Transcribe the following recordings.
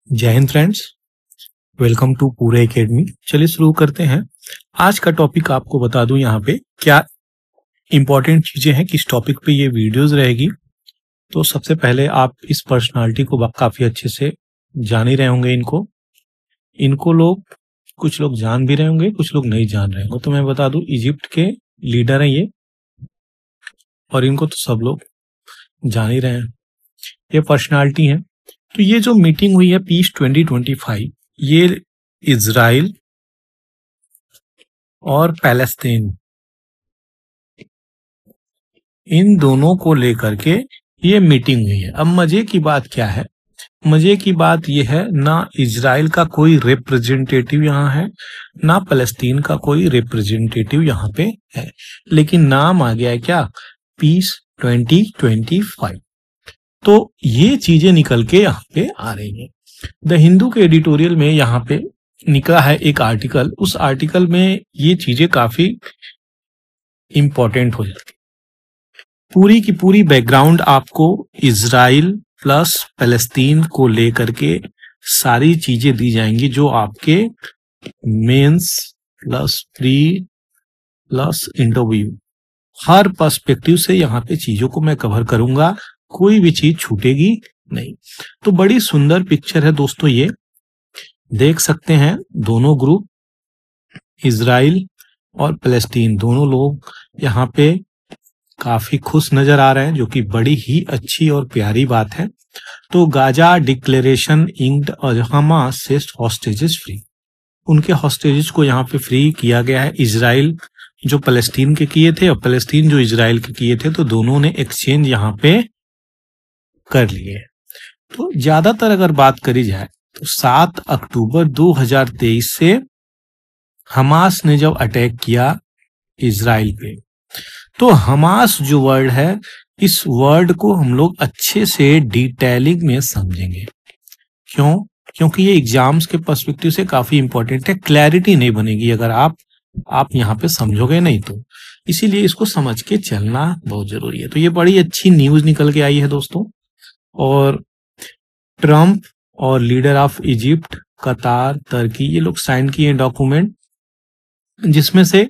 जय Hind friends, welcome to पूरे academy. चलिए शुरू करते हैं। आज का टॉपिक आपको बता दूं यहाँ पे क्या इंपॉर्टेंट चीजें हैं, किस टॉपिक पे ये वीडियोस रहेगी। तो सबसे पहले आप इस पर्सनालिटी को काफी अच्छे से जान ही रहे होंगे। इनको कुछ लोग जान भी रहे होंगे, कुछ लोग नहीं जान रहे होंगे। तो मैं बता दूं, इजिप्ट के लीडर हैं ये, और इनको तो सब लोग जान ही रहे हैं। ये पर्सनालिटी है। तो ये जो मीटिंग हुई है पीस 2025, ये इजराइल और पैलेस्तीन इन दोनों को लेकर के ये मीटिंग हुई है। अब मजे की बात क्या है? मजे की बात ये है, ना इजराइल का कोई रिप्रेजेंटेटिव यहाँ है, ना पैलेस्तीन का कोई रिप्रेजेंटेटिव यहाँ पे है, लेकिन नाम आ गया है क्या? पीस 2025। तो ये चीजें निकल के यहाँ पे आ रही है। द हिंदू के एडिटोरियल में यहाँ पे निकला है एक आर्टिकल। उस आर्टिकल में ये चीजें काफी इंपॉर्टेंट हो जाती है। पूरी की पूरी बैकग्राउंड आपको इजराइल प्लस पैलेस्तीन को लेकर के सारी चीजें दी जाएंगी, जो आपके mains plus pre plus interview हर पर्सपेक्टिव से यहाँ पे चीजों को मैं कवर करूंगा, कोई भी चीज छूटेगी नहीं। तो बड़ी सुंदर पिक्चर है दोस्तों, ये देख सकते हैं। दोनों ग्रुप, इजराइल और पैलेस्टीन, दोनों लोग यहाँ पे काफी खुश नजर आ रहे हैं, जो कि बड़ी ही अच्छी और प्यारी बात है। तो गाजा डिक्लेरेशन इंक्ड और हमास से हॉस्टेजेस फ्री, उनके हॉस्टेजेस को यहाँ पे फ्री किया गया है। इजराइल जो पैलेस्टीन के किए थे और पैलेस्टीन जो इजराइल के किए थे, तो दोनों ने एक्सचेंज यहाँ पे कर लिए। तो ज्यादातर अगर बात करी जाए तो 7 अक्टूबर 2023 से हमास ने जब अटैक किया इजराइल पे, तो हमास जो वर्ड है, इस वर्ड को हम लोग अच्छे से डिटेलिंग में समझेंगे। क्यों? क्योंकि ये एग्जाम्स के पर्सपेक्टिव से काफी इंपॉर्टेंट है। क्लैरिटी नहीं बनेगी अगर आप यहाँ पे समझोगे नहीं तो, इसीलिए इसको समझ के चलना बहुत जरूरी है। तो ये बड़ी अच्छी न्यूज निकल के आई है दोस्तों। और ट्रम्प और लीडर ऑफ इजिप्ट, कतार, तुर्की, ये लोग साइन किए डॉक्यूमेंट, जिसमें से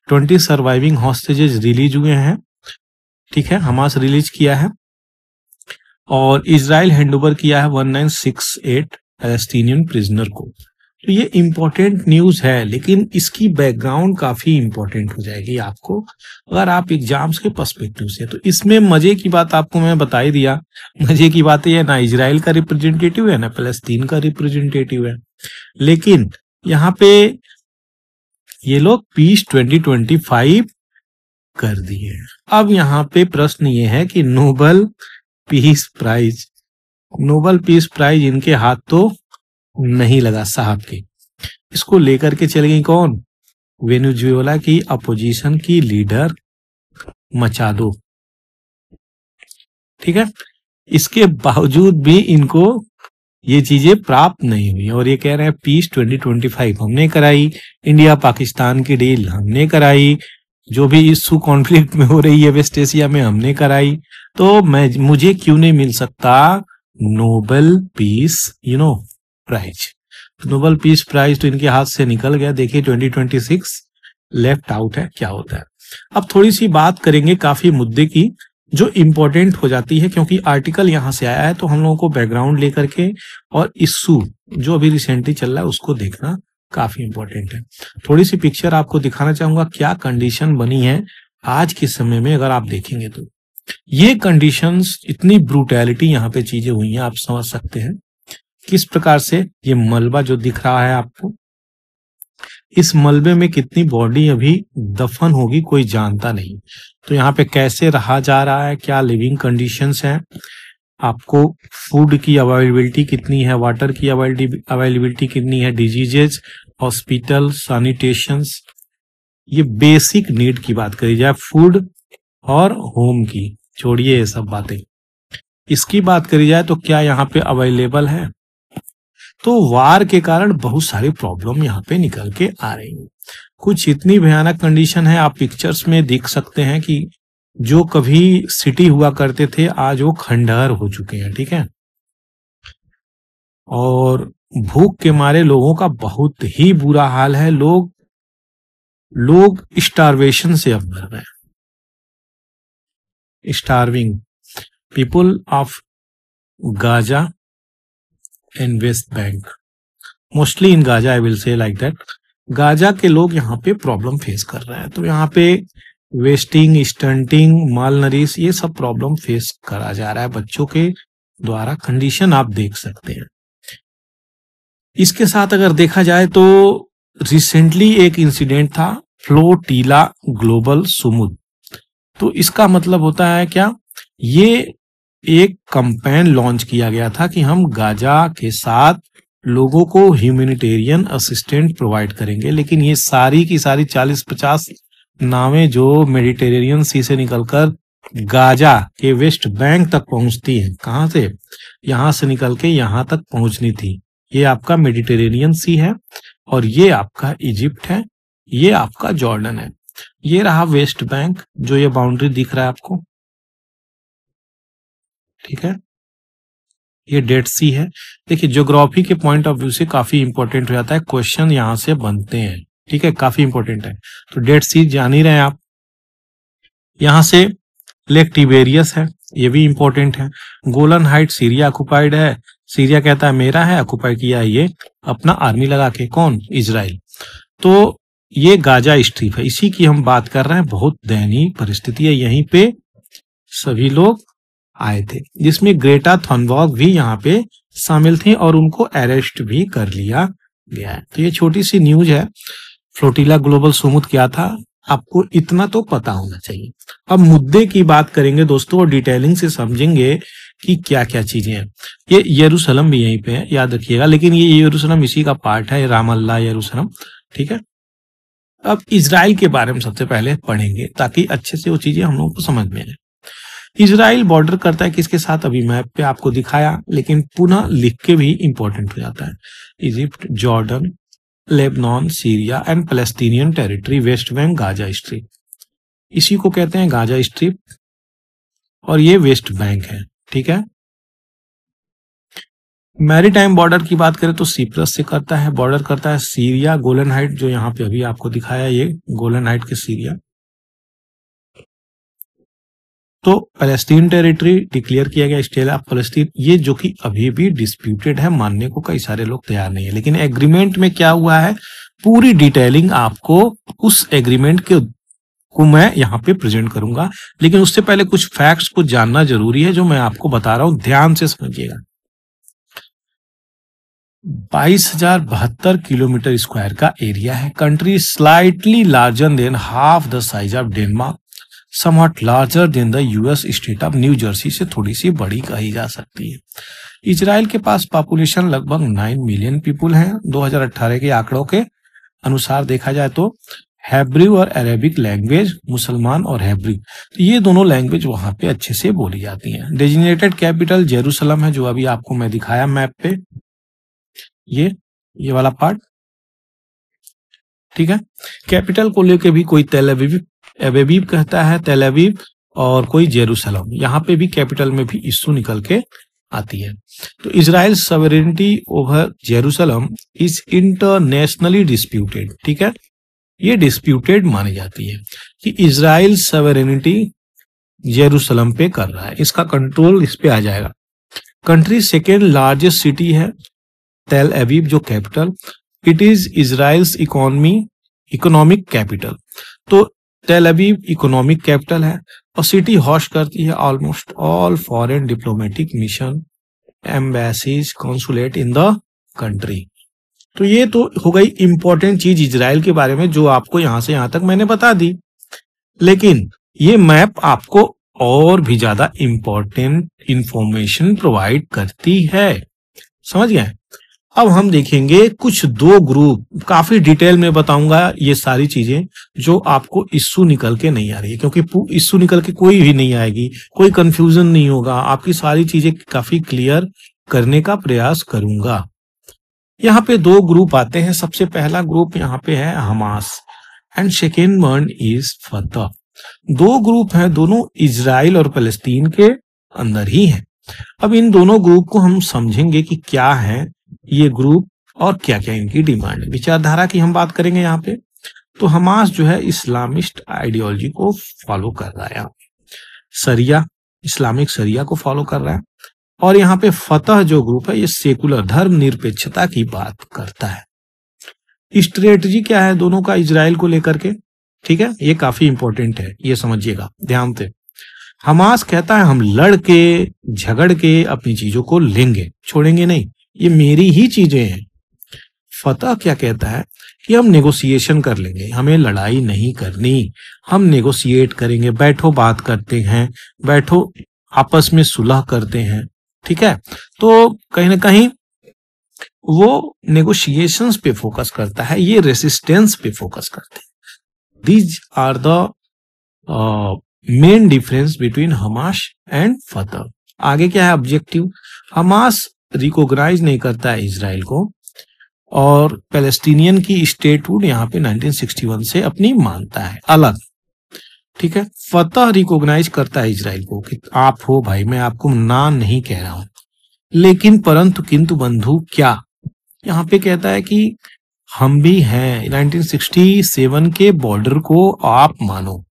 20 सर्वाइविंग हॉस्टेजेस रिलीज हुए हैं। ठीक है, हमास रिलीज किया है और इजराइल हैंडओवर किया है 1968 पैलेस्टीनियन प्रिजनर को। तो ये इंपॉर्टेंट न्यूज है, लेकिन इसकी बैकग्राउंड काफी इंपॉर्टेंट हो जाएगी आपको अगर आप एग्जाम्स के पर्सपेक्टिव से। तो इसमें मजे की बात आपको मैं बता ही दिया। मजे की बात ये है, ना इजराइल का रिप्रेजेंटेटिव है ना पैलेस्टीन का रिप्रेजेंटेटिव है, लेकिन यहाँ पे ये लोग पीस 2025 कर दिए। अब यहाँ पे प्रश्न ये है कि नोबेल पीस प्राइज इनके हाथ तो नहीं लगा साहब के। इसको लेकर के चल गई कौन? वेनेजुएला की अपोजिशन की लीडर मचादो। ठीक है, इसके बावजूद भी इनको ये चीजें प्राप्त नहीं हुई और ये कह रहे हैं पीस 2025 हमने कराई, इंडिया पाकिस्तान की डील हमने कराई, जो भी इशू कॉन्फ्लिक्ट में हो रही है वेस्ट एशिया में हमने कराई, तो मुझे क्यों नहीं मिल सकता Nobel peace prize? Nobel peace prize तो इनके हाथ से निकल गया। देखिए 2026 लेफ्ट आउट है, क्या होता है। अब थोड़ी सी बात करेंगे काफी मुद्दे की जो इंपॉर्टेंट हो जाती है, क्योंकि आर्टिकल यहां से आया है, तो हम लोगों को बैकग्राउंड लेकर के और इशू जो अभी रिसेंटली चल रहा है उसको देखना काफी इंपॉर्टेंट है। थोड़ी सी पिक्चर आपको दिखाना चाहूंगा, क्या कंडीशन बनी है आज के समय में। अगर आप देखेंगे तो ये कंडीशंस, इतनी ब्रूटैलिटी यहाँ पे चीजें हुई हैं, आप समझ सकते हैं किस प्रकार से। ये मलबा जो दिख रहा है आपको, इस मलबे में कितनी बॉडी अभी दफन होगी कोई जानता नहीं। तो यहाँ पे कैसे रहा जा रहा है, क्या लिविंग कंडीशंस हैं, आपको फूड की अवेलेबिलिटी कितनी है, वाटर की अवेलेबिलिटी कितनी है, डिजीजेज, हॉस्पिटल, सैनिटेशंस, ये बेसिक नीड की बात करी जाए, फूड और होम की, छोड़िए ये सब बातें। इसकी बात करी जाए तो क्या यहाँ पे अवेलेबल है? तो वार के कारण बहुत सारी प्रॉब्लम यहाँ पे निकल के आ रही है। कुछ इतनी भयानक कंडीशन है, आप पिक्चर्स में देख सकते हैं कि जो कभी सिटी हुआ करते थे आज वो खंडहर हो चुके हैं। ठीक है, और भूख के मारे लोगों का बहुत ही बुरा हाल है। लोग स्टारवेशन से अब मर रहे हैं। Starving people of Gaza and West Bank, mostly in Gaza, I will say like that. Gaza के लोग यहाँ पे प्रॉब्लम फेस कर रहे हैं। तो यहाँ पे वेस्टिंग, स्टंटिंग, माल नरिश, ये सब प्रॉब्लम फेस करा जा रहा है बच्चों के द्वारा। कंडीशन आप देख सकते हैं। इसके साथ अगर देखा जाए तो रिसेंटली एक इंसिडेंट था, फ्लोटिला ग्लोबल सुमुद। तो इसका मतलब होता है क्या, ये एक कैंपेन लॉन्च किया गया था कि हम गाजा के साथ लोगों को ह्यूमैनिटेरियन असिस्टेंट प्रोवाइड करेंगे। लेकिन ये सारी की सारी 40-50 नावें जो मेडिटेरेनियन सी से निकलकर गाजा के वेस्ट बैंक तक पहुंचती हैं, कहां से, यहां से निकल के यहां तक पहुंचनी थी। ये आपका मेडिटेरेनियन सी है और ये आपका इजिप्ट है, ये आपका जॉर्डन है। ये रहा वेस्ट बैंक, जो ये बाउंड्री दिख रहा है आपको, ठीक है। ये डेड सी है। देखिए ज्योग्राफी के पॉइंट ऑफ व्यू से काफी इंपॉर्टेंट हो जाता है, क्वेश्चन यहां से बनते हैं, ठीक है, काफी इंपॉर्टेंट है। तो डेड सी जान ही रहे हैं आप। यहां से लेक टिबेरियस है, ये भी इंपॉर्टेंट है। गोलन हाइट सीरिया ऑक्युपाइड है, सीरिया कहता है मेरा है, ऑक्युपाई किया है ये अपना आर्मी लगा के, कौन, इजराइल। तो ये गाजा स्ट्रिप है, इसी की हम बात कर रहे हैं। बहुत दयनीय परिस्थिति है, यहीं पे सभी लोग आए थे, जिसमें ग्रेटा थनबर्ग भी यहाँ पे शामिल थे और उनको अरेस्ट भी कर लिया गया है। तो ये छोटी सी न्यूज है, फ्लोटिला ग्लोबल सुमुद क्या था, आपको इतना तो पता होना चाहिए। अब मुद्दे की बात करेंगे दोस्तों और डिटेलिंग से समझेंगे कि क्या क्या चीजें हैं। ये यरूशलेम भी यहीं पे है, याद रखिएगा, लेकिन ये यरूशलेम इसी का पार्ट है, रामल्ला यरूशलेम, ठीक है। अब इजराइल के बारे में सबसे पहले पढ़ेंगे ताकि अच्छे से वो चीजें हम लोगों को समझ में आए। इजराइल बॉर्डर करता है किसके साथ, अभी मैप पे आपको दिखाया, लेकिन पुनः लिख के भी इंपॉर्टेंट हो जाता है। Egypt, Jordan, Lebanon, Syria and Palestinian territory, West Bank, Gaza strip, इसी को कहते हैं गाजा स्ट्रिप और ये वेस्ट बैंक है, ठीक है। मैरीटाइम बॉर्डर की बात करें तो सिप्रस से करता है, बॉर्डर करता है सीरिया, गोलन हाइट जो यहाँ पे अभी आपको दिखाया, ये गोलन हाइट के सीरिया। तो पैलेस्टीन टेरिटरी डिक्लेयर किया गया, स्टेट ऑफ पैलेस्टीन, ये जो कि अभी भी डिस्प्यूटेड है, मानने को कई सारे लोग तैयार नहीं है। लेकिन एग्रीमेंट में क्या हुआ है, पूरी डिटेलिंग आपको उस एग्रीमेंट के को मैं यहाँ पे प्रेजेंट करूंगा। लेकिन उससे पहले कुछ फैक्ट्स को जानना जरूरी है जो मैं आपको बता रहा हूं, ध्यान से समझिएगा। 22,072 किलोमीटर स्क्वायर का एरिया है। Country slightly larger than half the size of Denmark, somewhat larger than the US state of new Jersey, से थोड़ी सी बड़ी कही जा सकती है। इजराइल के पास पॉपुलेशन लगभग 9 मिलियन पीपुल हैं 2018 के आंकड़ों के अनुसार देखा जाए तो। हेब्रू और अरेबिक लैंग्वेज, मुसलमान और हेब्रू, तो ये दोनों लैंग्वेज वहां पे अच्छे से बोली जाती हैं। डेजिग्नेटेड कैपिटल जेरूशलम है, जो अभी आपको मैं दिखाया मैप पे, ये वाला पार्ट, ठीक है। कैपिटल को लेके भी कोई तेल अवीव कहता है, तेल अवीव, और कोई जेरूशलम, यहाँ पे भी कैपिटल में भी इश्यू निकल के आती है। तो Israel sovereignty over Jerusalem is internationally disputed, ठीक है, ये डिस्प्यूटेड मानी जाती है कि इजराइल सॉवरेनिटी जेरूशलम पे कर रहा है, इसका कंट्रोल इस पे आ जाएगा। कंट्री सेकेंड लार्जेस्ट सिटी है तेल अवीव जो capital, it is Israel's economic capital. तो तेल अवीव इकोनॉमिक कैपिटल है और सिटी होस्ट करती है almost all foreign diplomatic mission, embassies, consulate in the country. तो ये तो हो गई इंपॉर्टेंट चीज इजराइल के बारे में जो आपको यहां से यहां तक मैंने बता दी। लेकिन ये मैप आपको और भी ज्यादा इंपॉर्टेंट इंफॉर्मेशन प्रोवाइड करती है, समझ गए। अब हम देखेंगे कुछ दो ग्रुप, काफी डिटेल में बताऊंगा ये सारी चीजें जो आपको इश्यू निकल के नहीं आ रही है, क्योंकि इश्यू निकल के कोई भी नहीं आएगी, कोई कंफ्यूजन नहीं होगा, आपकी सारी चीजें काफी क्लियर करने का प्रयास करूंगा। यहाँ पे दो ग्रुप आते हैं, सबसे पहला ग्रुप यहाँ पे है Hamas and second one is फतह। दो ग्रुप हैं, दोनों इजराइल और फलस्तीन के अंदर ही हैं। अब इन दोनों ग्रुप को हम समझेंगे कि क्या है, ये ग्रुप और क्या क्या इनकी डिमांड है। विचारधारा की हम बात करेंगे यहाँ पे, तो हमास जो है इस्लामिस्ट आइडियोलॉजी को फॉलो कर रहा है यहाँ, शरिया, इस्लामिक शरिया को फॉलो कर रहा है। और यहाँ पे फतह जो ग्रुप है ये सेकुलर धर्मनिरपेक्षता की बात करता है। स्ट्रेटजी क्या है दोनों का इजराइल को लेकर के, ठीक है, ये काफी इंपॉर्टेंट है, ये समझिएगा ध्यान से। हमास कहता है हम लड़ के झगड़ के अपनी चीजों को लेंगे, छोड़ेंगे नहीं, ये मेरी ही चीजें हैं। फतह क्या कहता है कि हम नेगोशिएशन कर लेंगे, हमें लड़ाई नहीं करनी, हम नेगोशिएट करेंगे, बैठो बात करते हैं, बैठो आपस में सुलह करते हैं, ठीक है। तो कहीं ना कहीं वो नेगोशिएशंस पे फोकस करता है, ये रेसिस्टेंस पे फोकस करते हैं। These are the main difference between Hamas and Fatah. आगे क्या है ऑब्जेक्टिव, हमास रिकॉग्नाइज नहीं करता है इजराइल को और पैलेस्टीनियन की स्टेटहुड यहाँ पे 1961 से अपनी मानता है अलग, ठीक है। फतह रिकॉग्नाइज करता है इजराइल को कि आप हो भाई, मैं आपको ना नहीं कह रहा हूं, लेकिन परंतु किंतु बंधु क्या, यहाँ पे कहता है कि हम भी हैं, 1967 के बॉर्डर को आप मानो।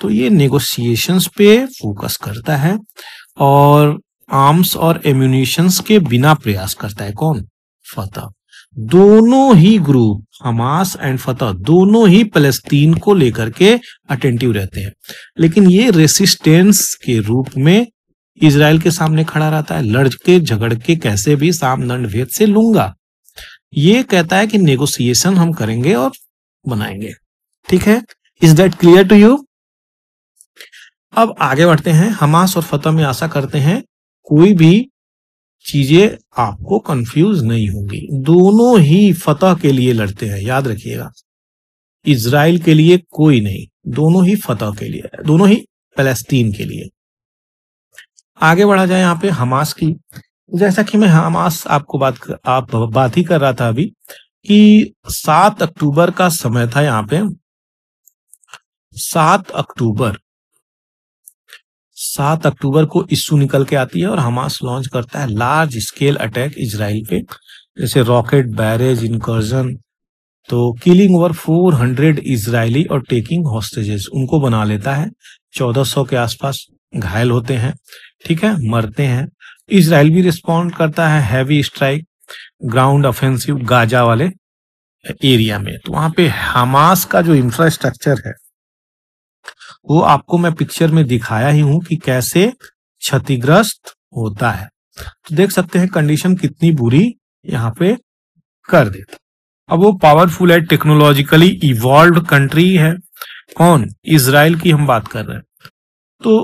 तो ये नेगोशिएशंस पे फोकस करता है और आर्म्स और एम्यूनिशंस के बिना प्रयास करता है। कौन? फतह। दोनों ही ग्रुप, हमास एंड फतह, दोनों ही फलस्तीन को लेकर के अटेंटिव रहते हैं, लेकिन ये रेसिस्टेंस के रूप में इजराइल के सामने खड़ा रहता है, लड़ के झगड़ के कैसे भी साम दंड भेद से लूंगा। ये कहता है कि नेगोशिएशन हम करेंगे और बनाएंगे, ठीक है। Is that clear to you? अब आगे बढ़ते हैं। हमास और फतह में आशा करते हैं कोई भी चीजें आपको कंफ्यूज नहीं होंगी। दोनों ही फतह के लिए लड़ते हैं, याद रखिएगा, इजराइल के लिए कोई नहीं, दोनों ही फतह के लिए, दोनों ही फलस्तीन के लिए। आगे बढ़ा जाए यहाँ पे हमास की, जैसा कि मैं हमास आपको बात ही कर रहा था अभी कि 7 अक्टूबर का समय था यहाँ पे, 7 अक्टूबर को इश्यू निकल के आती है और हमास लॉन्च करता है लार्ज स्केल अटैक इजराइल पे, जैसे रॉकेट बैरेज इनकर्जन, तो किलिंग ओवर 400 इजरायली और टेकिंग हॉस्टेजेस, उनको बना लेता है। 1400 के आसपास घायल होते हैं, ठीक है, मरते हैं। इजराइल भी रिस्पॉन्ड करता है, heavy strike, ground offensive Gaza वाले एरिया में। तो वहां पे हमास का जो इंफ्रास्ट्रक्चर है वो आपको मैं पिक्चर में दिखाया ही हूं कि कैसे क्षतिग्रस्त होता है। तो देख सकते हैं कंडीशन कितनी बुरी यहाँ पे कर देता। अब वो पावरफुल है, टेक्नोलॉजिकली इवॉल्व्ड कंट्री है। कौन? इजराइल की हम बात कर रहे हैं। तो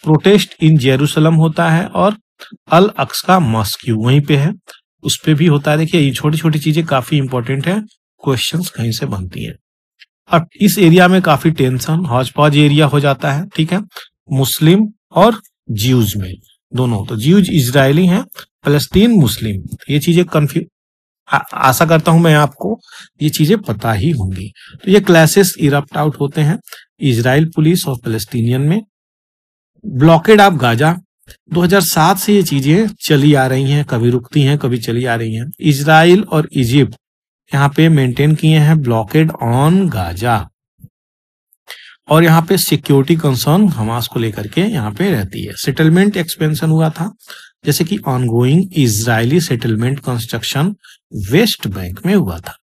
प्रोटेस्ट इन जेरूसलम होता है और अल अक्सा मॉस्क्यू वहीं पे है, उस पे भी होता है। देखिए ये छोटी छोटी चीजें काफी इंपॉर्टेंट है, क्वेश्चंस कहीं से बनती है। अब इस एरिया में काफी टेंशन, हौज पौज एरिया हो जाता है, ठीक है, मुस्लिम और ज्यूज में दोनों। तो ज्यूज इजरायली हैं, फलस्तीन मुस्लिम। ये चीजें आशा करता हूं मैं आपको ये चीजें पता ही होंगी। तो ये क्लैशेस इरप्ट आउट होते हैं इजराइल पुलिस और फलस्तीनियन में। ब्लॉकेड ऑफ गाजा, 2007 से ये चीजें चली आ रही हैं, कभी रुकती हैं कभी चली आ रही हैं। इजराइल और इजिप्ट यहाँ पे मेंटेन किए हैं ब्लॉकेड ऑन गाजा, और यहाँ पे सिक्योरिटी कंसर्न हमास को लेकर के यहाँ पे रहती है। सेटलमेंट एक्सपेंशन हुआ था, जैसे कि ongoing Israeli settlement construction West Bank में हुआ था,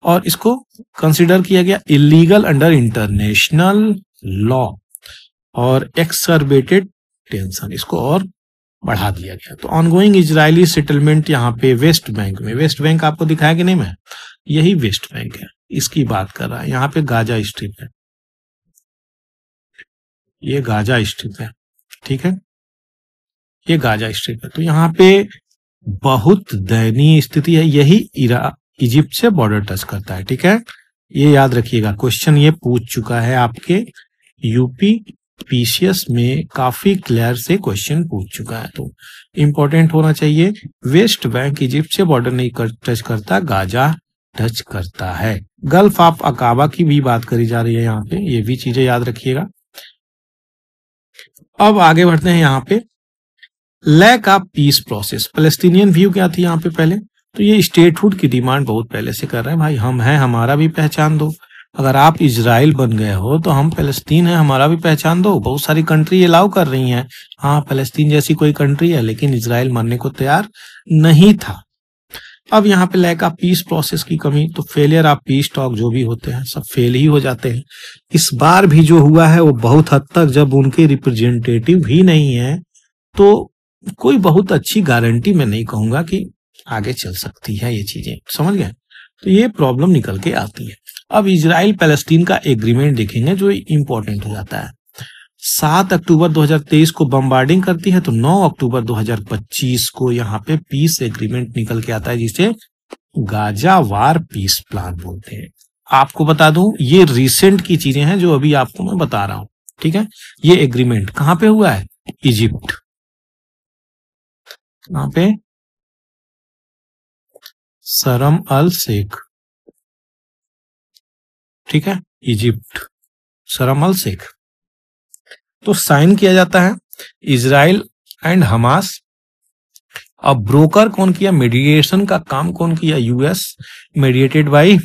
और इसको कंसिडर किया गया इलीगल अंडर इंटरनेशनल लॉ, और एक्सरबेटेड टेंशन, इसको और बढ़ा दिया गया। तो ऑनगोइंग इजरायली सेटलमेंट यहाँ पे वेस्ट बैंक में, वेस्ट बैंक आपको दिखाया कि नहीं, मैं यही वेस्ट बैंक है, इसकी बात कर रहा है। यहाँ पे गाजा स्ट्रिप है, ये गाजा स्ट्रिप है, ठीक है, ये गाजा स्ट्रिप है। तो यहाँ पे बहुत दयनीय स्थिति है, यही इजिप्ट से बॉर्डर टच करता है, ठीक है, ये याद रखिएगा। क्वेश्चन ये पूछ चुका है आपके यूपी पीसीएस में, काफी क्लियर से क्वेश्चन पूछ चुका है, तो इंपॉर्टेंट होना चाहिए। वेस्ट बैंक इजिप्ट से बॉर्डर नहीं टच करता, गाजा टच करता है। गल्फ ऑफ अकाबा की भी बात करी जा रही है यहाँ पे, ये भी चीजें याद रखिएगा। अब आगे बढ़ते हैं यहाँ पे lack of peace process, Palestinian view क्या थी यहाँ पे पहले, तो ये स्टेटहुड की डिमांड बहुत पहले से कर रहे हैं, भाई हम हैं, हमारा भी पहचान दो। अगर आप इजराइल बन गए हो तो हम पैलेस्टीन है, हमारा भी पहचान दो। बहुत सारी कंट्री अलाउ कर रही हैं, हाँ पैलेस्टीन जैसी कोई कंट्री है, लेकिन इजराइल मानने को तैयार नहीं था। अब यहाँ पे लैक ऑफ पीस प्रोसेस की कमी, तो फेलियर ऑफ पीस टॉक जो भी होते हैं सब फेल ही हो जाते हैं। इस बार भी जो हुआ है वो बहुत हद तक, जब उनके रिप्रेजेंटेटिव ही नहीं है तो कोई बहुत अच्छी गारंटी मैं नहीं कहूंगा कि आगे चल सकती है ये चीजें, समझ गए। तो ये प्रॉब्लम निकल के आती है। अब इजराइल पैलेस्टीन का एग्रीमेंट देखेंगे जो इंपॉर्टेंट हो जाता है। 7 अक्टूबर 2023 को बम्बार्डिंग करती है, तो 9 अक्टूबर 2025 को यहाँ पे पीस एग्रीमेंट निकल के आता है, जिसे गाजा वार पीस प्लान बोलते हैं। आपको बता दूं ये रिसेंट की चीजें हैं जो अभी आपको मैं बता रहा हूं, ठीक है। ये एग्रीमेंट कहां पे हुआ है, इजिप्ट। कहां पे, शर्म अल शेख, ठीक है, इजिप्ट, शर्म अल शेख। तो साइन किया जाता है इजराइल एंड हमास। अब ब्रोकर कौन किया, मीडिएशन का काम कौन किया, US, mediated by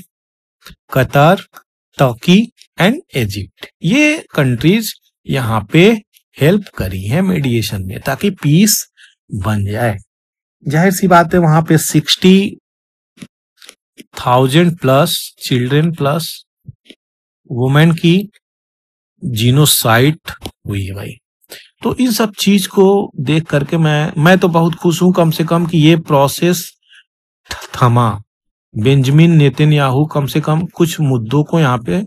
Qatar, Turkey and Egypt. ये कंट्रीज यहाँ पे हेल्प करी है मीडिएशन में, ताकि पीस बन जाए। जाहिर सी बात है वहां पे 60,000 प्लस चिल्ड्रन प्लस वुमेन की जीनोसाइड हुई है भाई। तो इन सब चीज को देख करके मैं तो बहुत खुश हूं कम से कम कि ये प्रोसेस थमा। बेंजामिन नेतन्याहू कम से कम कुछ मुद्दों को यहाँ पे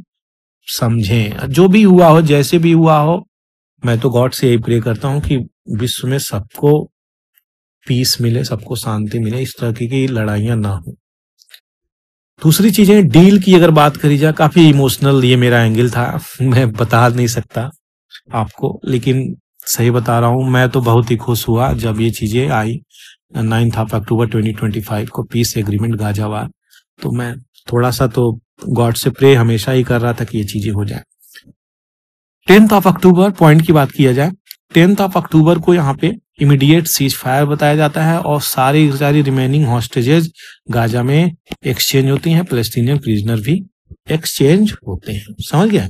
समझें। जो भी हुआ हो, जैसे भी हुआ हो, मैं तो गॉड से यही प्रे करता हूं कि विश्व में सबको पीस मिले, सबको शांति मिले, इस तरह की लड़ाइयां ना हो। दूसरी चीजें, डील की अगर बात करी जाए, काफी इमोशनल ये मेरा एंगल था, मैं बता नहीं सकता आपको, लेकिन सही बता रहा हूं, मैं तो बहुत ही खुश हुआ जब ये चीजें आई 9 अक्टूबर 2025 को पीस एग्रीमेंट गाजा वार। तो मैं थोड़ा सा तो गॉड से प्रे हमेशा ही कर रहा था कि ये चीजें हो जाए। 10 अक्टूबर पॉइंट की बात किया जाए, 10 अक्टूबर को यहाँ पे इमीडिएट सीज फायर बताया जाता है और सारी रिमेनिंग हॉस्टेजेज गाजा में एक्सचेंज होती हैं, पैलेस्टीनियन प्रिजनर भी एक्सचेंज होते हैं, समझ गए।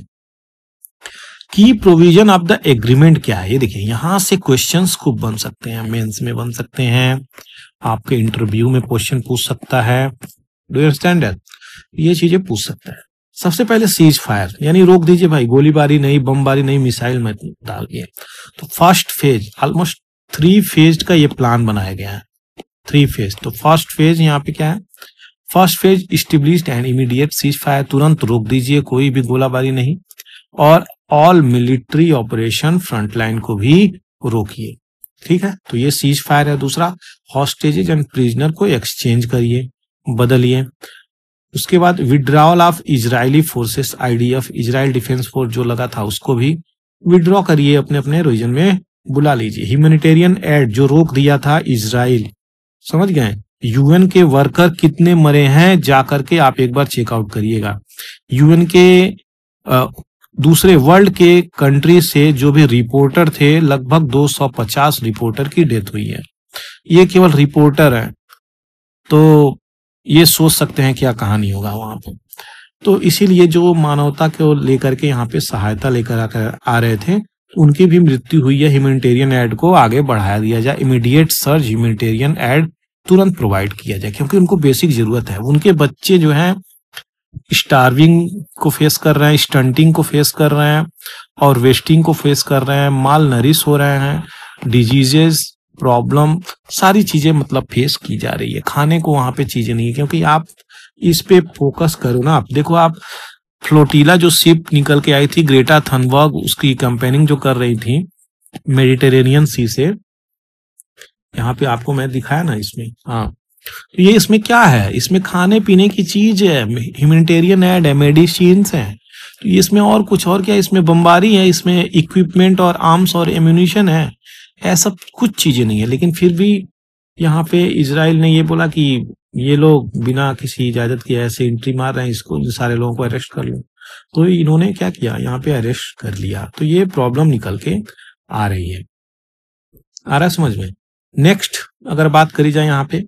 की प्रोविजन ऑफ द एग्रीमेंट क्या है, ये देखिए यहां से क्वेश्चंस खूब बन सकते हैं, मेंस में बन सकते हैं, आपके इंटरव्यू में क्वेश्चन पूछ सकता है, डू यू अंडरस्टैंड दैट, ये चीजें पूछ सकता है। सबसे पहले सीज फायर, यानी रोक दीजिए भाई, गोलीबारी नहीं, बमबारी नहीं, मिसाइल मत डालिए। तो फर्स्ट फेज, ऑलमोस्ट 3 फेज का ये प्लान बनाया गया है, 3 फेज। तो फर्स्ट फेज यहाँ पे क्या है, first phase established and immediate cease fire, तुरंत रोक दीजिए, कोई भी गोलाबारी नहीं, और ऑल मिलिट्री ऑपरेशन फ्रंटलाइन को भी रोकिए, ठीक है। तो ये सीज फायर है। दूसरा, हॉस्टेजेज एंड प्रिजनर को एक्सचेंज करिए, बदलिए। उसके बाद withdrawal of Israeli forces, IDF, Israel defence force जो लगा था उसको भी विड्रॉ करिए, अपने अपने रीजन में बुला लीजिए। ह्यूमैनिटेरियन एड जो रोक दिया था इजराइल, समझ गए। यूएन के वर्कर कितने मरे हैं जाकर के आप एक बार चेकआउट करिएगा। यूएन के दूसरे वर्ल्ड के कंट्री से जो भी रिपोर्टर थे, लगभग 250 रिपोर्टर की डेथ हुई है। ये केवल रिपोर्टर है, तो ये सोच सकते हैं क्या कहानी होगा वहां पे। तो इसीलिए जो मानवता को लेकर के यहाँ पे सहायता लेकर आ रहे थे, उनकी भी मृत्यु हुई है। ह्यूमैनिटेरियन एड को आगे बढ़ाया दिया जाए, इमीडिएट सर्च ह्यूमैनिटेरियन एड तुरंत प्रोवाइड किया जाए, क्योंकि उनको बेसिक जरूरत है। उनके बच्चे जो हैं स्टार्विंग को फेस कर रहे हैं, स्टंटिंग को फेस कर रहे हैं, और वेस्टिंग को फेस कर रहे हैं, माल नरिश हो रहे हैं, डिजीजेस, प्रॉब्लम, सारी चीजें मतलब फेस की जा रही है। खाने को वहां पे चीजें नहीं है, क्योंकि आप इस पे फोकस करो ना। आप देखो, आप फ्लोटीला जो शिप निकल के आई थी ग्रेटा थनबर्ग, उसकी कैंपेनिंग जो कर रही थी मेडिटेरेनियन सी से, यहाँ पे आपको मैं दिखाया ना इसमें, हाँ, तो ये इसमें क्या है, इसमें खाने पीने की चीज है, ह्यूमैनिटेरियन एड है, मेडिसिन है। तो ये इसमें और कुछ और क्या, इसमें बमबारी है, इसमें इक्विपमेंट और आर्म्स और एम्यूनिशन है, ऐसा कुछ चीजें नहीं है। लेकिन फिर भी यहाँ पे इजराइल ने ये बोला कि ये लोग बिना किसी इजाजत के ऐसे एंट्री मार रहे हैं, इसको सारे लोगों को अरेस्ट कर लो। तो इन्होंने क्या किया, यहाँ पे अरेस्ट कर लिया। तो ये प्रॉब्लम निकल के आ रही है, आ रहा है समझ में। नेक्स्ट अगर बात करी जाए यहाँ पे,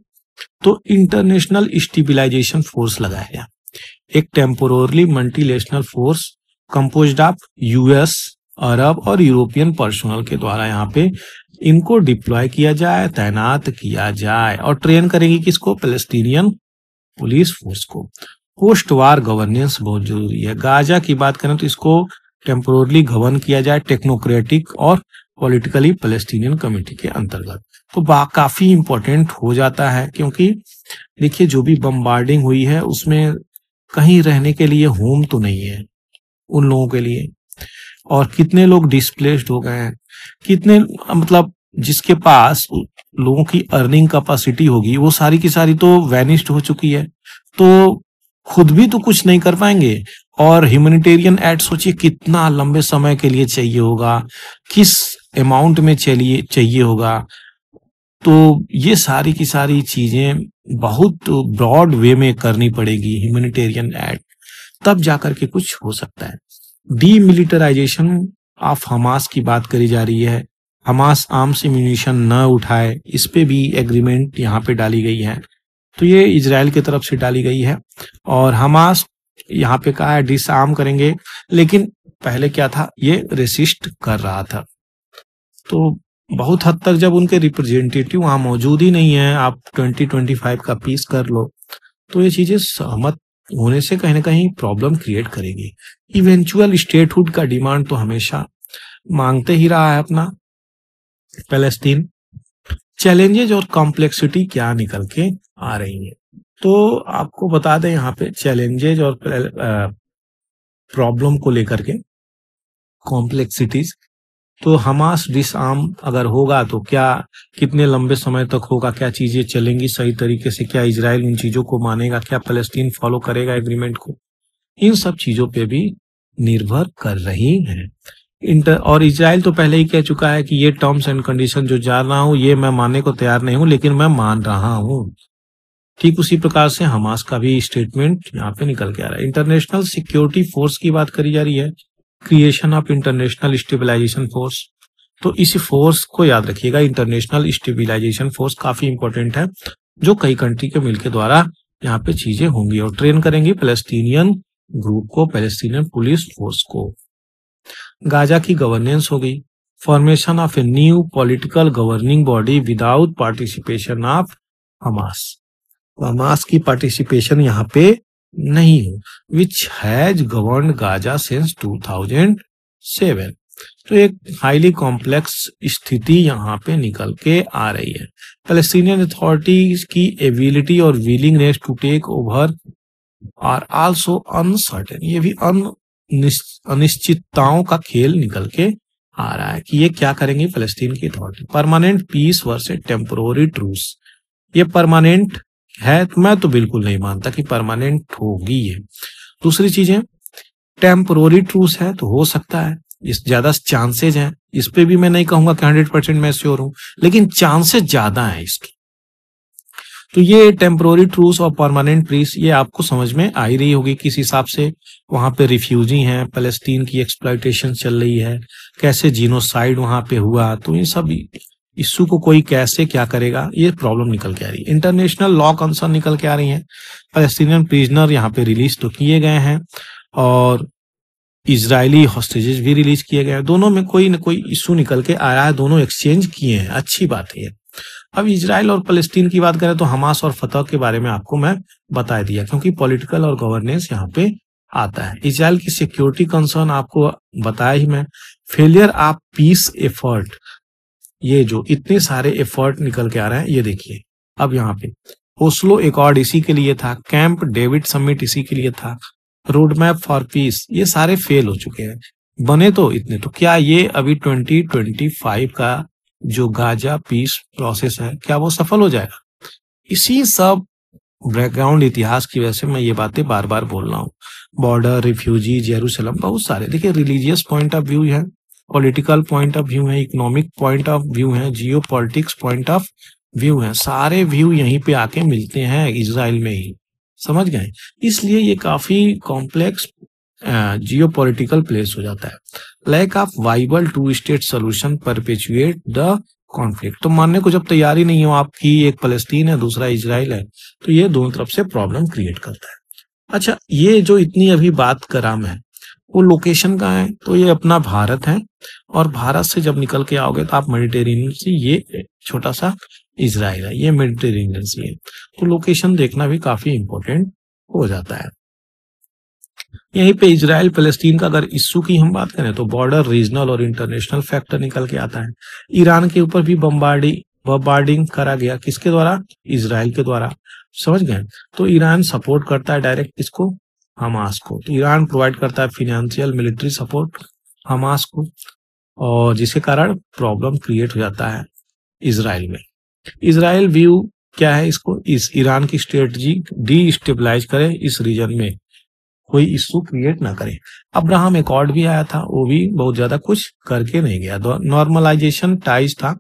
तो इंटरनेशनल स्टेबलाइजेशन फोर्स लगाया गया, एक temporarily multinational force composed of US, Arab और यूरोपियन पर्सनल के द्वारा यहाँ पे इनको डिप्लॉय किया जाए, तैनात किया जाए, और ट्रेन करेगी किसको? पैलेस्टीनियन पुलिस फोर्स को। पोस्ट वार गवर्नेंस बहुत जरूरी है। गाजा की बात करें तो इसको टेम्पोरली गवर्न किया जाए टेक्नोक्रेटिक और पॉलिटिकली पैलेस्टीनियन कमेटी के अंतर्गत। तो काफी इंपॉर्टेंट हो जाता है, क्योंकि देखिए जो भी बम्बार्डिंग हुई है उसमें कहीं रहने के लिए होम तो नहीं है उन लोगों के लिए, और कितने लोग डिस्प्लेस्ड हो गए हैं, कितने मतलब जिसके पास लोगों की अर्निंग कैपेसिटी होगी वो सारी की सारी तो वैनिश्ड हो चुकी है, तो खुद भी तो कुछ नहीं कर पाएंगे। और ह्यूमैनिटेरियन एड सोचिए कितना लंबे समय के लिए चाहिए होगा, किस अमाउंट में चाहिए होगा। तो ये सारी की सारी चीजें बहुत ब्रॉड वे में करनी पड़ेगी ह्यूमैनिटेरियन एड, तब जाकर के कुछ हो सकता है। डीमिलिटराइजेशन ऑफ हमास की बात करी जा रही है, हमास आर्म्स एम्यूनिशन न उठाए, इस पे भी एग्रीमेंट यहाँ पे डाली गई है। तो ये इजराइल की तरफ से डाली गई है, और हमास यहाँ पे कहा है डिसआर्म करेंगे, लेकिन पहले क्या था, ये रेसिस्ट कर रहा था। तो बहुत हद तक जब उनके रिप्रेजेंटेटिव वहां मौजूद ही नहीं है, आप 2025 का पीस कर लो, तो ये चीजें सहमत होने से कहीं ना कहीं प्रॉब्लम क्रिएट करेगी। इवेंचुअल स्टेटहुड का डिमांड तो हमेशा मांगते ही रहा है अपना पैलेस्टीन। चैलेंजेज और कॉम्प्लेक्सिटी क्या निकल के आ रही है, तो आपको बता दें यहाँ पे चैलेंजेज और प्रॉब्लम को लेकर के कॉम्प्लेक्सिटीज। तो हमास डिसआर्म अगर होगा तो क्या, कितने लंबे समय तक होगा, क्या चीजें चलेंगी सही तरीके से, क्या इजराइल उन चीजों को मानेगा, क्या पैलेस्टीन फॉलो करेगा एग्रीमेंट को, इन सब चीजों पे भी निर्भर कर रही है। और इजराइल तो पहले ही कह चुका है कि ये टर्म्स एंड कंडीशन जो जा रहा हूं ये मैं मानने को तैयार नहीं हूं, लेकिन मैं मान रहा हूं। ठीक उसी प्रकार से हमास का भी स्टेटमेंट यहाँ पे निकल के आ रहा है। इंटरनेशनल सिक्योरिटी फोर्स की बात करी जा रही है, creation of international stabilisation force. तो इस फोर्स को याद रखिएगा, इंटरनेशनल स्टेबलाइजेशन फोर्स काफी इंपॉर्टेंट है, जो कई कंट्री के मिलकर द्वारा यहाँ पे चीजें होंगी और ट्रेन करेंगी पैलेस्टीनियन ग्रुप को, पैलेस्टीनियन पुलिस फोर्स को। गाजा की गवर्नेंस हो गई, formation of a new political governing body without participation of Hamas. Hamas की पार्टिसिपेशन यहाँ पे नहीं है, which has govern Gaza since 2007। तो एक हाईली कॉम्प्लेक्स स्थिति यहाँ पे निकल के आ रही है। पैलेस्टीनियन अथॉरिटीज की एबिलिटी और willingness to take over are also uncertain. ये भी अनिश्चितताओं का खेल निकल के आ रहा है कि ये क्या करेंगे पैलेस्टीन की authority. Permanent peace versus temporary truce, ये परमानेंट है, मैं तो बिल्कुल नहीं मानता कि परमानेंट होगी ये। दूसरी चीजें, टेम्पोररी ट्रूस है तो हो सकता है, इस ज्यादा चांसेज हैं, इस पे भी मैं नहीं कहूंगा कि 100% मैं श्योर हूं, लेकिन चांसेस ज्यादा है इसकी। तो ये टेम्पोररी ट्रूस और परमानेंट पीस ये आपको समझ में आ ही रही होगी किस हिसाब से वहां पे रिफ्यूजी हैं, पैलेस्टीन की एक्सप्लॉयटेशन चल रही है, कैसे जीनोसाइड वहां पे हुआ, तो ये सब इश्यू को कोई कैसे क्या करेगा, ये प्रॉब्लम निकल के आ रही है। इंटरनेशनल लॉ कंसर्न निकल के आ रही है, पैलेस्टीनियन प्रिजनर यहाँ पे रिलीज तो किए गए हैं और इजरायली हॉस्टेजेस भी रिलीज किए गए हैं, दोनों में कोई न कोई इश्यू निकल के आ रहा है, दोनों एक्सचेंज किए हैं, अच्छी बात है। अब इजराइल और पैलेस्टीन की बात करें तो हमास और फतह के बारे में आपको मैं बता दिया, क्योंकि पॉलिटिकल और गवर्नेंस यहाँ पे आता है। इजराइल की सिक्योरिटी कंसर्न आपको बताया ही मैं, फेलियर ऑफ पीस एफर्ट, ये जो इतने सारे एफर्ट निकल के आ रहे हैं, ये देखिए अब यहाँ पे ओस्लो एकॉर्ड इसी के लिए था, कैंप डेविड समिट इसी के लिए था, रोड मैप फॉर पीस, ये सारे फेल हो चुके हैं। बने तो इतने, तो क्या ये अभी 2025 का जो गाजा पीस प्रोसेस है क्या वो सफल हो जाएगा? इसी सब बैकग्राउंड इतिहास की वजह से मैं ये बातें बार बार बोल रहा हूँ। बॉर्डर, रिफ्यूजी, जेरूसलम, बहुत सारे देखिए रिलीजियस पॉइंट ऑफ व्यू है, पॉलिटिकल पॉइंट ऑफ व्यू है, इकोनॉमिक पॉइंट ऑफ व्यू है, जियो पॉलिटिक्स पॉइंट ऑफ व्यू है, सारे व्यू यहीं पे आके मिलते हैं इजराइल में ही, समझ गए? इसलिए ये काफी कॉम्प्लेक्स जियो पॉलिटिकल प्लेस हो जाता है। Lack of viable two state solution perpetuate the conflict. तो मानने को जब तैयार ही नहीं हो आपकी, एक फलस्तीन है दूसरा इजराइल है, तो ये दोनों तरफ से प्रॉब्लम क्रिएट करता है। अच्छा, ये जो इतनी अभी बात करा मैं, वो लोकेशन कहाँ है? तो ये अपना भारत है, और भारत से जब निकल के आओगे तो आप मेडिटेरेनियन सी, ये छोटा सा इजराइल है, ये मेडिटेरेनियन सी है। तो लोकेशन देखना भी काफी इंपॉर्टेंट हो जाता है। यहीं पे इजराइल फलस्तीन का अगर इश्यू की हम बात करें तो बॉर्डर, रीजनल और इंटरनेशनल फैक्टर निकल के आता है। ईरान के ऊपर भी बम्बार्डिंग करा गया, किसके द्वारा? इजराइल के द्वारा, समझ गए। तो ईरान सपोर्ट करता है डायरेक्ट किसको? हमास को। तो ईरान प्रोवाइड करता है फिनेंशियल मिलिट्री सपोर्ट हमास को, और जिसके कारण प्रॉब्लम क्रिएट हो जाता है इजराइल में। इजराइल व्यू क्या है? इसको इस ईरान की स्ट्रेटजी डीस्टेबलाइज करे, इस रीजन में कोई इश्यू क्रिएट ना करे। अब्राहम एकॉर्ड भी आया था, वो भी बहुत ज्यादा कुछ करके नहीं गया। नॉर्मलाइजेशन टाइज था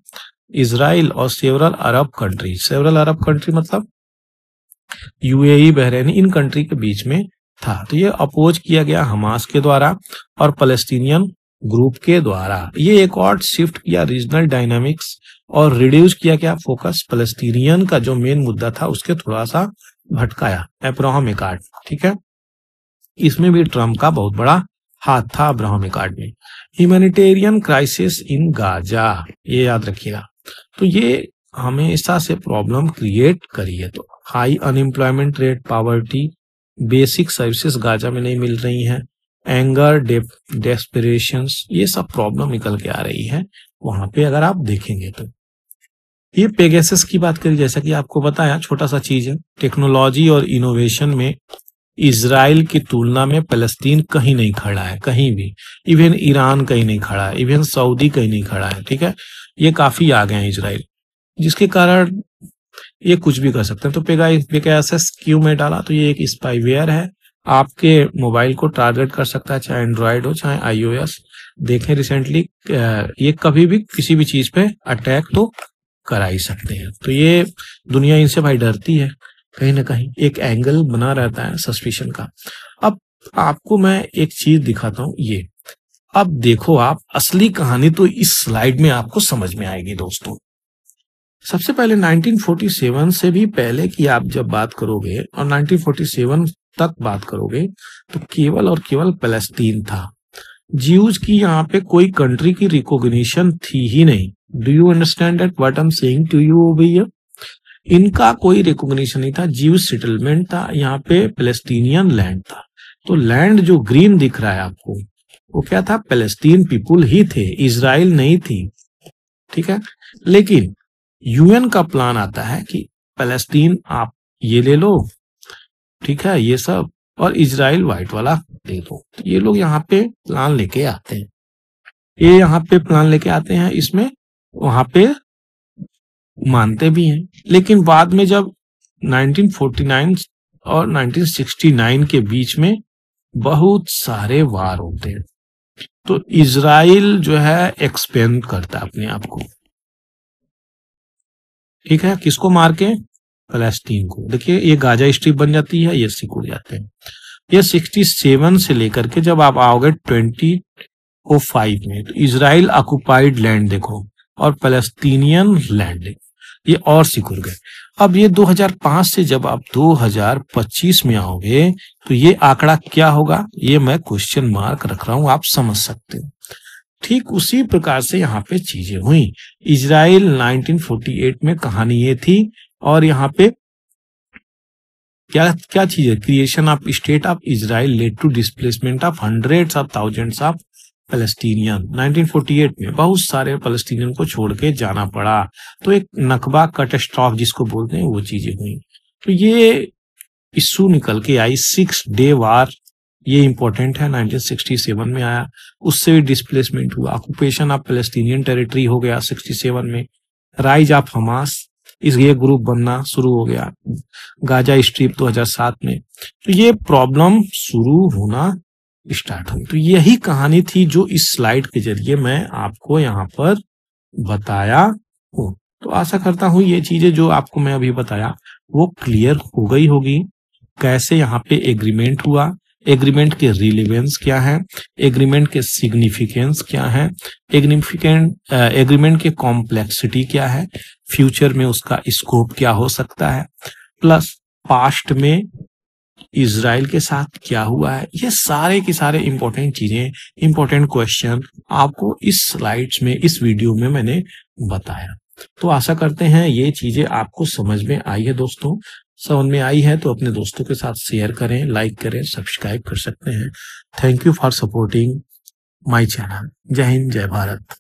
इजराइल और several Arab country. Several Arab country मतलब यूएई, बहरीन, इन कंट्री के बीच में था। तो ये अपोज किया गया हमास के द्वारा और पैलेस्टीनियन ग्रुप के द्वारा। ये एक और शिफ्ट किया रीजनल डायनामिक्स और रिड्यूस किया गया फोकस। पैलेस्टीनियन का जो मेन मुद्दा था उसके थोड़ा सा भटकाया अब्राहम एकॉर्ड, ठीक है। इसमें भी ट्रम्प का बहुत बड़ा हाथ था अब्राहम एकॉर्ड में। ह्यूमैनिटेरियन क्राइसिस इन गाजा, ये याद रखिएगा। तो ये हमेशा से प्रॉब्लम क्रिएट करी है। तो high unemployment rate, poverty, basic services Gaza में नहीं मिल रही हैं, एंगर, डेस्पिरेशंस, ये सब प्रॉब्लम निकल के आ रही है वहां पे अगर आप देखेंगे तो। ये पेगासस की बात करी, जैसा कि आपको बताया, छोटा सा चीज है। टेक्नोलॉजी और इनोवेशन में इजराइल की तुलना में फलस्तीन कहीं नहीं खड़ा है, कहीं भी। इवन ईरान कहीं नहीं खड़ा है, इवन सऊदी कहीं नहीं खड़ा है, ठीक है। ये काफी आगे हैं इजराइल, जिसके कारण ये कुछ भी कर सकते हैं। तो पेगासस क्यों में डाला? तो ये एक स्पाईवेयर है, आपके मोबाइल को टारगेट कर सकता है, चाहे एंड्रॉयड हो चाहे आईओएस। देखें रिसेंटली ये कभी भी किसी भी चीज पे अटैक तो करा ही सकते हैं। तो ये दुनिया इनसे भाई डरती है, कहीं ना कहीं एक एंगल बना रहता है सस्पिशन का। अब आपको मैं एक चीज दिखाता हूं, ये अब देखो आप, असली कहानी तो इस स्लाइड में आपको समझ में आएगी दोस्तों। सबसे पहले 1947 से भी पहले की आप जब बात करोगे और 1947 तक बात करोगे तो केवल और केवल पैलेस्टीन था। ज्यूज की यहाँ पे कोई कंट्री की रिकॉग्निशन थी ही नहीं। Do you understand that what I am saying to you over here? इनका कोई रिकॉग्निशन नहीं था, ज्यूज सेटलमेंट था, यहाँ पे पैलेस्टीनियन लैंड था। तो लैंड जो ग्रीन दिख रहा है आपको, वो क्या था? पैलेस्टीन पीपुल ही थे, इजराइल नहीं थी, ठीक है। लेकिन यूएन का प्लान आता है कि पैलेस्टीन आप ये ले लो, ठीक है, ये सब, और इजराइल व्हाइट वाला दे दो। तो ये लोग यहाँ पे प्लान लेके आते हैं, ये यहाँ पे प्लान लेके आते हैं, इसमें वहां पे मानते भी हैं। लेकिन बाद में जब 1949 और 1969 के बीच में बहुत सारे वार होते हैं, तो इजराइल जो है एक्सपेंड करता है अपने आप को, ठीक है। किसको मार के? फलस्तीन को। देखिए ये गाजा स्ट्रिप बन जाती है, ये सिकुड़ जाते हैं। ये 67 से लेकर के जब आप आओगे 2005 में, तो इजराइल ऑक्युपाइड लैंड देखो और फलस्तीनियन लैंड देखो, ये और सिकुड़ गए। अब ये 2005 से जब आप 2025 में आओगे तो ये आंकड़ा क्या होगा, ये मैं क्वेश्चन मार्क रख रहा हूं, आप समझ सकते हो। ठीक उसी प्रकार से यहाँ पे चीजें हुई। इजराइल 1948 में कहानी ये थी, और यहाँ पे क्या क्या चीज है? Creation of state of Israel led to displacement of hundreds of thousands of Palestinian. 1948 में बहुत सारे पैलेस्टीनियन को छोड़ के जाना पड़ा। तो एक नकबा, कैटास्ट्रॉफ जिसको बोलते हैं, वो चीजें हुई। तो ये इशू निकल के आई 6 डे वार, ये इंपॉर्टेंट है, 1967 में आया। उससे भी डिस्प्लेसमेंट हुआ, ऑक्यूपेशन ऑफ पैलेस्टीनियन टेरिटरी हो गया 67 में, राइज ऑफ हमास, इस ये ग्रुप बनना शुरू हो गया, गाजा स्ट्रिप 2007 में। तो ये प्रॉब्लम शुरू होना स्टार्ट हुई। तो यही कहानी थी जो इस स्लाइड के जरिए मैं आपको यहाँ पर बताया हूँ। तो आशा करता हूँ ये चीजें जो आपको मैं अभी बताया वो क्लियर हो गई होगी। कैसे यहाँ पे एग्रीमेंट हुआ, एग्रीमेंट के रिलेवेंस क्या है, एग्रीमेंट के सिग्निफिकेंस क्या है, एग्रीमेंट के कॉम्प्लेक्सिटी क्या है, फ्यूचर में उसका स्कोप क्या हो सकता है, प्लस पास्ट में इजराइल के साथ क्या हुआ है। ये सारे के सारे इंपॉर्टेंट चीजें, इंपॉर्टेंट क्वेश्चन आपको इस स्लाइड्स में, इस वीडियो में मैंने बताया। तो आशा करते हैं ये चीजें आपको समझ में आई है दोस्तों। समझ में आई है तो अपने दोस्तों के साथ शेयर करें, लाइक करें, सब्सक्राइब कर सकते हैं। Thank you for supporting my channel. जय हिंद, जय भारत।